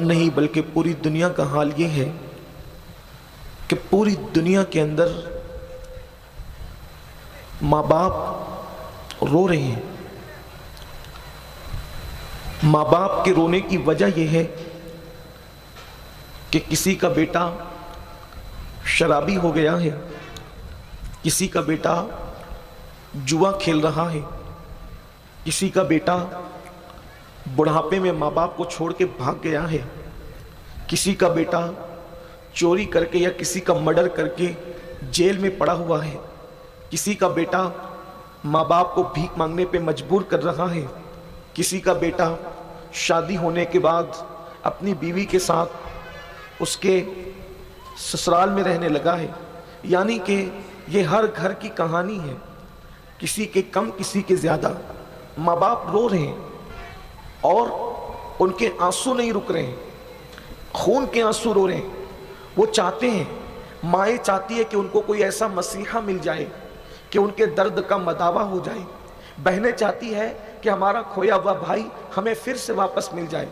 نہیں بلکہ پوری دنیا کا حال یہ ہے کہ پوری دنیا کے اندر ماں باپ رو رہے ہیں۔ ماں باپ کے رونے کی وجہ یہ ہے کہ کسی کا بیٹا شرابی ہو گیا ہے، کسی کا بیٹا جوا کھیل رہا ہے، کسی کا بیٹا بڑھاپے میں ماں باپ کو چھوڑ کے بھاگ گیا ہے، کسی کا بیٹا چوری کر کے یا کسی کا مرڈر کر کے جیل میں پڑا ہوا ہے، کسی کا بیٹا ماں باپ کو بھیک مانگنے پہ مجبور کر رہا ہے، کسی کا بیٹا شادی ہونے کے بعد اپنی بیوی کے ساتھ اس کے سسرال میں رہنے لگا ہے۔ یعنی کہ یہ ہر گھر کی کہانی ہے، کسی کے کم کسی کے زیادہ ماں باپ رو رہے ہیں اور ان کے آنسو نہیں رک رہے ہیں، خون کے آنسو رو رہے ہیں۔ وہ چاہتے ہیں، مائیں چاہتی ہے کہ ان کو کوئی ایسا مسیحا مل جائے کہ ان کے درد کا مداوا ہو جائے، بہنیں چاہتی ہے کہ ہمارا کھویا ہوا بھائی ہمیں پھر سے واپس مل جائے،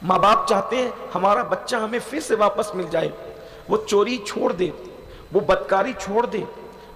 ماں باپ چاہتے ہیں ہمارا بچہ ہمیں پھر سے واپس مل جائے۔ وہ چوری چھوڑ دے، وہ بدکاری چھوڑ دے،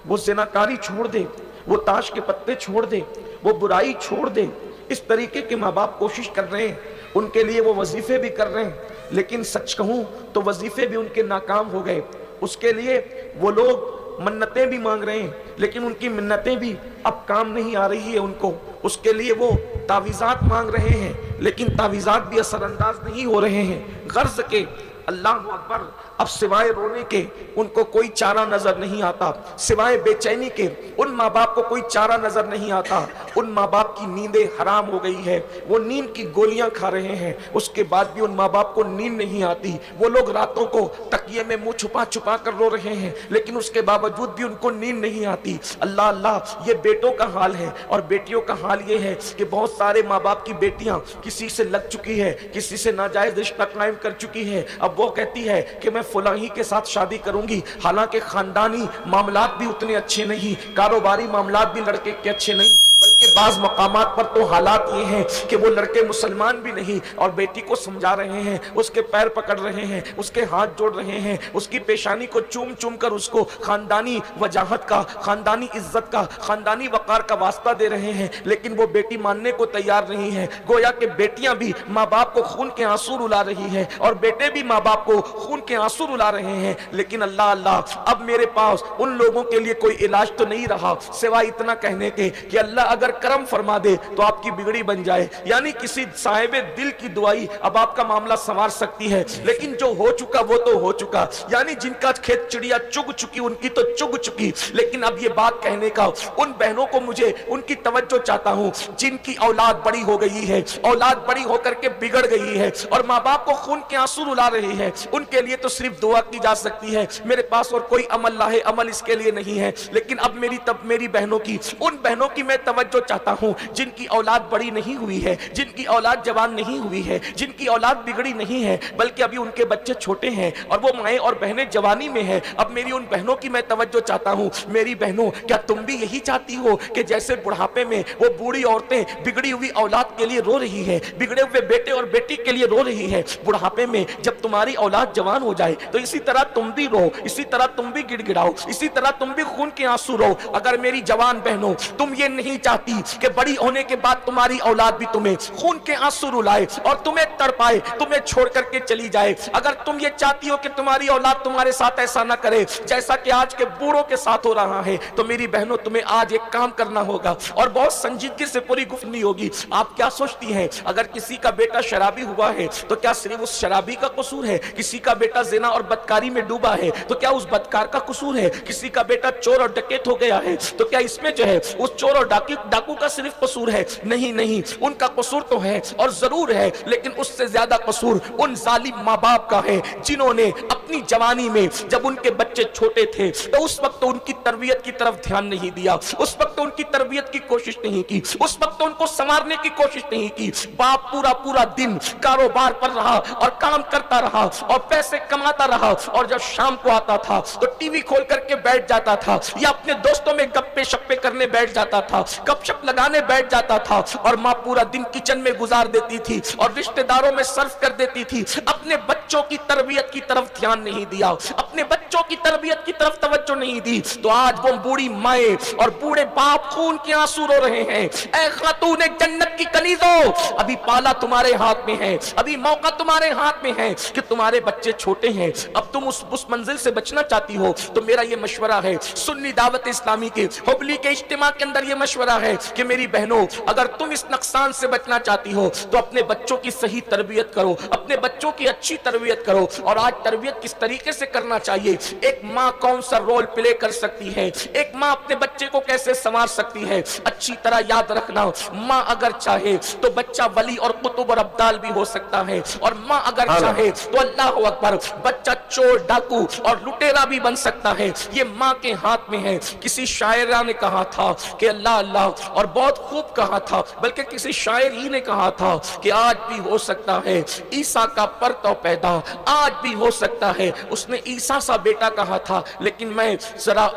وہ زناکاری چھوڑ دے، وہ تاش کے پتے چھوڑ دے، وہ برائی چھوڑ دے۔ اس طریقے کے ماں باپ کوشش کر رہے ہیں، ان کے لیے وہ وظیفے بھی کر رہے ہیں، لیکن سچ کہوں تو وظیفے بھی ان کے ناکام ہو گئے۔ اس کے لیے وہ لوگ منتیں بھی مانگ رہے ہیں، لیکن ان کی منتیں بھی اب کام نہیں آ رہی ہے ان کو۔ اس کے لیے وہ تعویذات مانگ رہے ہیں، لیکن تعویذات بھی اثر انداز نہیں ہو رہے ہیں۔ غرض کے اللہ اکبر، اب سوائے رونے کے ان کو کوئی چارہ نظر نہیں آتا، سوائے بے چینی کے ان ماں باپ کو کوئی چارہ نظر نہیں آتا۔ ان ماں باپ کی نیندیں حرام ہو گئی ہے، وہ نیند کی گولیاں کھا رہے ہیں، اس کے بعد بھی ان ماں باپ کو نیند نہیں آتی۔ وہ لوگ راتوں کو تکیے میں منہ چھپا چھپا کر رو رہے ہیں، لیکن اس کے باوجود بھی ان کو نیند نہیں آتی۔ اللہ اللہ، یہ بیٹوں کا حال ہے، اور بیٹیوں کا حال یہ ہے کہ بہت سارے ماں باپ کی بیٹیاں کسی سے لگ چکی ہے، کسی سے ناجائز رشتہ قائم کر چکی ہے۔ اب وہ کہتی ہے کہ میں فلاں ہی کے ساتھ شادی کروں گی، حالانکہ خاندانی معاملات بھی اتنے اچھے نہیں، کاروباری معاملات بھی لڑکے کے اچھے نہیں، بلکہ بعض مقامات پر تو حالات یہ ہیں کہ وہ لڑکے مسلمان بھی نہیں، اور بیٹی کو سمجھا رہے ہیں، اس کے پیر پکڑ رہے ہیں، اس کے ہاتھ جوڑ رہے ہیں، اس کی پیشانی کو چوم چوم کر اس کو خاندانی وجاہت کا، خاندانی عزت کا، خاندانی وقار کا واسطہ دے رہے ہیں، لیکن وہ بیٹی ماننے کو تیار نہیں ہے۔ گویا کہ بیٹیاں بھی ماں باپ کو خون کے آنسو رلا رہی ہے، اور بیٹے بھی ماں باپ کو خون کے آنسو رلا رہے ہیں۔ لیکن اللہ اللہ، اب میرے پاس ان لوگوں کے لیے کوئی علاج تو نہیں رہا سوائے اتنا کہنے کے کہ اللہ اگر کرم فرما دے تو آپ کی بگڑی بن جائے۔ یعنی کسی صاحب دل کی دعائی اب آپ کا معاملہ سنوار سکتی ہے، لیکن جو ہو چکا وہ تو ہو چکا۔ یعنی جن کا کھیت چڑیا چگ چکی ان کی تو چگ چکی۔ لیکن اب یہ بات کہنے کا ان بہنوں کو مجھے ان کی توجہ چاہتا ہوں جن کی اولاد بڑی ہو گئی ہے، اولاد بڑی ہو کر کے بگڑ گئی ہے، اور ماں باپ کو خون کے آنسو رلا رہی ہے۔ ان کے لیے تو صرف دعا کی جا سکتی ہے، میرے پاس اور کوئی عمل لا ہے، عمل اس کے لیے نہیں ہے۔ لیکن اب میری بہنوں کی، ان بہنوں کی میں توجہ چاہتا ہوں جن کی اولاد بڑی نہیں ہوئی ہے، جن کی اولاد جوان نہیں ہوئی ہے، جن کی اولاد بگڑی نہیں ہے، بلکہ ابھی ان کے بچے چھوٹے ہیں اور وہ مائیں اور بہنیں جوانی میں ہیں۔ اب میری ان بہنوں کی میں توجہ چاہتا ہوں، میری بہنوں کیا تم بھی یہی چاہتی ہو کہ جیسے بڑھاپے میں وہ بوڑھی عورتیں بگڑی ہوئی اولاد کے لیے رو رہی ہے، بگڑے ہوئے بیٹے اور بیٹی کے لیے رو رہی ہے، بڑھاپے میں جب تمہاری اولاد جوان ہو جائے تو اسی طرح تم بھی رو، اسی طرح تم بھی گڑ گڑاؤ، اسی طرح تم بھی خون کے آنسو رو؟ اگر میری جوان بہنوں تم یہ نہیں چاہتی کہ بڑی ہونے کے بعد تمہاری اولاد بھی تمہیں خون کے آنسو رلائے اور تمہیں تڑپائے، تمہیں چھوڑ کر کے چلی جائے، اگر تم یہ چاہتی ہو کہ تمہاری اولاد تمہارے ساتھ ایسا نہ کرے جیسا کہ آج کے بوڑھوں کے ساتھ ہو رہا ہے، تو میری بہنوں تمہیں آج ایک کام کرنا ہوگا، اور بہت سنجیدگی سے پوری گفتگو ہوگی۔ آپ کیا سوچتی ہیں اگر کسی کا بیٹا شرابی ہوا ہے تو کیا صرف اس شرابی کا قصور ہے؟ کسی کا بیٹا زنا اور بدکاری میں ڈوبا ہے تو کیا اس بدکار کا قصور ہے؟ کسی کا بیٹا چور اور ڈکیت ہو گیا ہے تو کیا اس میں جو ہے اس چور اور ڈاکو کا صرف قصور ہے؟ نہیں نہیں، ان کا قصور تو ہے اور ضرور ہے، لیکن اس سے زیادہ قصور ان ظالم ماں باپ کا ہے جنہوں نے اپنی جوانی میں جب ان کے بچے چھوٹے تھے تو اس وقت ان کی تربیت کی طرف دھیان نہیں دیا، اس وقت ان کی تربیت کی کوشش نہیں کی، اس وقت ان کو سنوارنے کی کوشش نہیں کی۔ باپ پورا دن کاروبار پر رہا اور کام کرتا رہا اور پیسے کماتا رہا، اور جب شام کو آتا تھا تو ٹی وی کھول کر کے بیٹھ جاتا تھا یا اپنے دوستوں میں گپے شپے کرنے بیٹھ جاتا تھا۔ کب گپ شپ لگانے بیٹھ جاتا تھا اور ماں پورا دن کچن میں گزار دیتی تھی اور رشتہ داروں میں صرف کر دیتی تھی، اپنے بچوں کی تربیت کی طرف دھیان نہیں دیا، اپنے بچوں کی تربیت کی طرف توجہ نہیں دی، تو آج وہ بوڑھی مائیں اور بوڑھے باپ خون کے آنسو رو رہے ہیں۔ اے خاتون جنت کی کنیزوں، ابھی پالا تمہارے ہاتھ میں ہے، ابھی موقع تمہارے ہاتھ میں ہے کہ تمہارے بچے چھوٹے ہیں، اب تم اس منزل سے بچنا چاہتی ہو تو میرا یہ مشورہ ہے، سنی دعوت اسلامی کے حبلی کے اجتماع کے اندر یہ مشورہ ہے کہ میری بہنوں، اگر تم اس نقصان سے بچنا چاہتی ہو تو اپنے بچوں کی صحیح تربیت کرو، اپنے بچوں کی اچھی تربیت کرو۔ اور آج تربیت کس طریقے سے کرنا چاہیے، ایک ماں کون سا رول پلے کر سکتی ہے، ایک ماں اپنے بچے کو کیسے سنوار سکتی ہے، اچھی طرح یاد رکھنا، ماں اگر چاہے تو بچہ ولی اور قطب اور ابدال بھی ہو سکتا ہے، اور ماں اگر چاہے تو اللہ اکبر بچہ چور ڈاکو اور لٹیرا بھی بن سکتا ہے، یہ ماں کے ہاتھ میں ہے۔ کسی شاعرہ نے کہا تھا کہ اللہ اللہ، اور بہت خوب کہا تھا، بلکہ کسی شاعر ہی نے کہا تھا کہ آج بھی ہو سکتا ہے عیسیٰ کا پرتو پیدا، آج بھی ہو سکتا ہے، اس نے عیسیٰ سا بیٹا کہا تھا، لیکن میں ذرا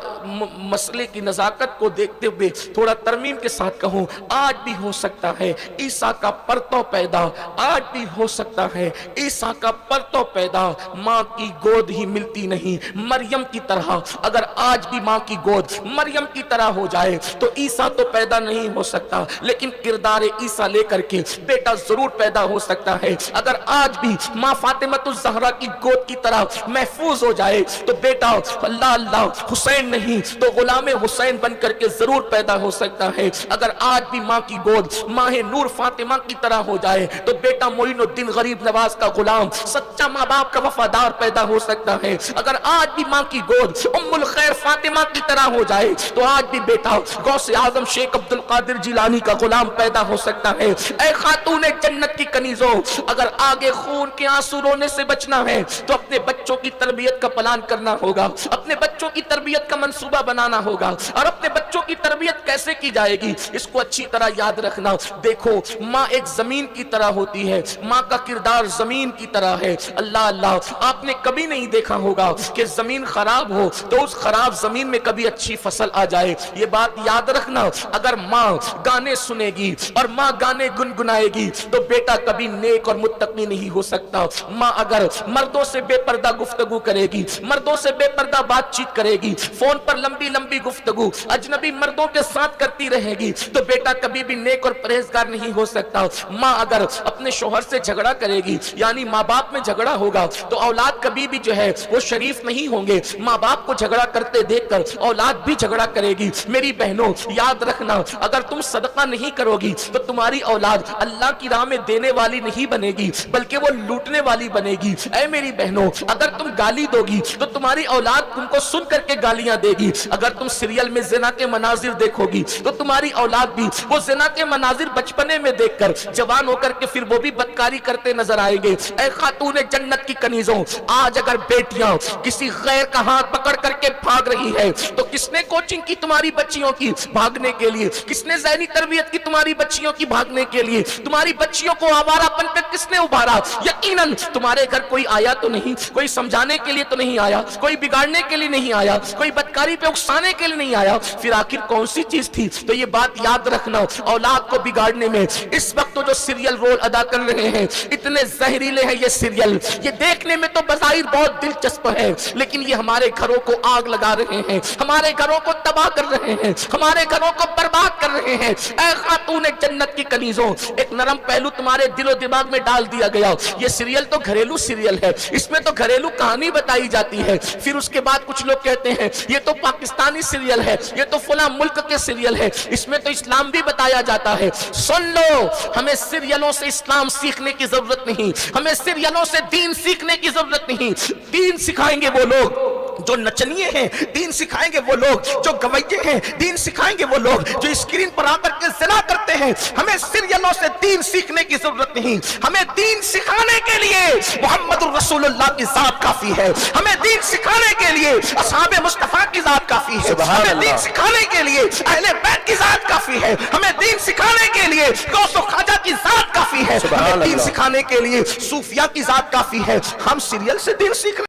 مسئلے کی نزاکت کو دیکھتے ہوئے تھوڑا ترمیم کے ساتھ کہوں، آج بھی ہو سکتا ہے عیسیٰ کا پرتو پیدا، آج بھی ہو سکتا ہے عیسیٰ کا پرتو پیدا، ماں کی گود ہی ملتی نہیں مریم کی طرح، اگر آج بھی ماں کی گود مریم کی طرح ہو جائے تو عیسیٰ تو پیدا نہیں ہو سکتا، لیکن کردار عیسیٰ لے کر کے بیٹا ضرور پیدا ہو سکتا ہے۔ اگر آج بھی ماں فاطمۃ الزہرا کی گود کی طرح محفوظ ہو جائے تو بیٹا اللہ اللہ حسین نہیں تو غلام حسین بن کر کے ضرور پیدا ہو سکتا ہے۔ اگر آج بھی ماں کی گود ماہ نور فاطمہ کی طرح ہو جائے تو بیٹا معین الدین غریب نواز کا غلام سچا ماں باپ کا وفادار پیدا ہو سکتا ہے۔ اگر آج بھی ماں کی گود ام الخیر فاطمہ کی طرح ہو جائے تو آج بھی بیٹا غوث اعظم شیخ عبد القادر جیلانی کا غلام پیدا ہو سکتا ہے۔ اے خاتون جنت کی کنیزوں، اگر آگے خون کے آنسو رونے سے بچنا ہے تو اپنے بچوں کی تربیت کا پلان کرنا ہوگا، اپنے بچوں کی تربیت کا منصوبہ بنانا ہوگا، اور اپنے بچوں کی تربیت کیسے کی جائے گی اس کو اچھی طرح یاد رکھنا۔ دیکھو ماں ایک زمین کی طرح ہوتی ہے، ماں کا کردار زمین کی طرح ہے۔ اللہ اللہ، آپ نے کبھی نہیں دیکھا ہوگا کہ زمین خراب ہو تو اس خراب زمین میں کبھی اچھی فصل آ جائے، یہ بات یاد رکھنا۔ اگر ماں گانے سنے گی اور ماں گانے گنگنائے گی تو بیٹا کبھی نیک اور متقی نہیں ہو سکتا۔ ماں اگر مردوں سے بے پردہ گفتگو کرے گی، مردوں سے بے پردہ بات چیت کرے گی، فون پر لمبی لمبی گفتگو اجنبی مردوں کے ساتھ کرتی رہے گی تو بیٹا کبھی بھی نیک اور پرہیزگار نہیں ہو سکتا۔ ماں اگر اپنے شوہر سے جھگڑا کرے گی، یعنی ماں باپ میں جھگڑا ہوگا تو اولاد کبھی بھی جو ہے وہ شریف نہیں ہوں گے۔ ماں باپ کو جھگڑا کرتے دیکھ کر اولاد بھی جھگڑا کرے گی۔ میری بہنوں یاد رکھنا، اگر تم صدقہ نہیں کرو گی تو تمہاری اولاد اللہ کی راہ میں دینے والی نہیں بنے گی بلکہ وہ لوٹنے والی بنے گی۔ اے میری بہنوں، اگر تم گالی دو گی تو تمہاری اولاد تم کو سن کر کے گالیاں دے گی، اگر تم سیریل میں زنا کے مناظر دیکھو گی تو تمہاری اولاد بھی وہ زنا کے مناظر بچپنے میں دیکھ کر جوان ہو کر کے پھر وہ بھی بدکاری کرتے نظر آئیں گے۔ اے خاتون جنت کی کنیزوں، آج اگر بیٹیاں کسی غیر کا ہاتھ پکڑ کر کے بھاگ رہی ہے تو کس نے کوچنگ کی تمہاری بچیوں کی بھاگنے کے لیے، کس نے ذہنی تربیت کی تمہاری بچیوں کی بھاگنے کے لیے، تمہاری بچیوں کو آوارہ پن پہ کس نے ابھارا؟ یقیناً تمہارے گھر کوئی آیا تو نہیں، کوئی سمجھانے کے لیے تو نہیں آیا، کوئی بگاڑنے کے لیے نہیں آیا، کوئی بدکاری پہ اکسانے کے لیے نہیں آیا، پھر آخر کون سی چیز تھی؟ تو یہ بات یاد رکھنا، اولاد کو بگاڑنے میں اس وقت جو سیریل رول ادا کر رہے ہیں اتنے زہریلے ہیں یہ سیریل، یہ دیکھنے میں تو بظاہر بہت دلچسپ ہے لیکن یہ ہمارے گھروں کو آگ لگا رہے ہیں، ہمارے گھروں کو تباہ کر رہے ہیں، ہمارے گھروں کو برباد کر رہے ہیں۔ اے خاتون جنت کی کنیزوں، ایک نرم پہلو تمہارے دل و دماغ میں ڈال دیا گیا، یہ سیریل تو گھریلو سیریل ہے، اس میں تو گھریلو کہانی بتائی جاتی ہے، پھر اس کے بعد کچھ لوگ کہتے ہیں یہ تو پاکستانی سیریل ہے، یہ تو فلاں ملک کے سیریل ہے، اس میں تو اسلام بھی بتایا جاتا ہے۔ سن لو، ہمیں سیریلوں سے اسلام سیکھنے کی ضرورت نہیں، ہمیں سیریلوں سے دین سیکھنے کی ضرورت نہیں۔ دین سکھائیں گے وہ لوگ جو نچنیے ہیں، دین سکھائیں گے وہ لوگ جو گویے ہیں، دین سکھائیں گے وہ لوگ جو اسکرین پر آ کر کے زنا کرتے ہیں۔ ہمیں سیریلوں سے دین سیکھنے کی ضرورت نہیں، ہمیں دین سکھانے کے لیے محمد رسول اللہ کی ذات کافی ہے، ہمیں دین سکھانے کے لیے اصحاب مصطفیٰ کی ذات کافی ہے، ہمیں دین سکھانے کے لیے اہل بیت کی ذات کافی ہے، ہمیں دین سکھانے کے لیے غوث و خواجہ کی ذات کافی ہے، ہمیں دین سکھانے کے لیے صوفیاء کی ذات کافی ہے۔ ہم سیریل سے دین سیکھ رہے ہیں۔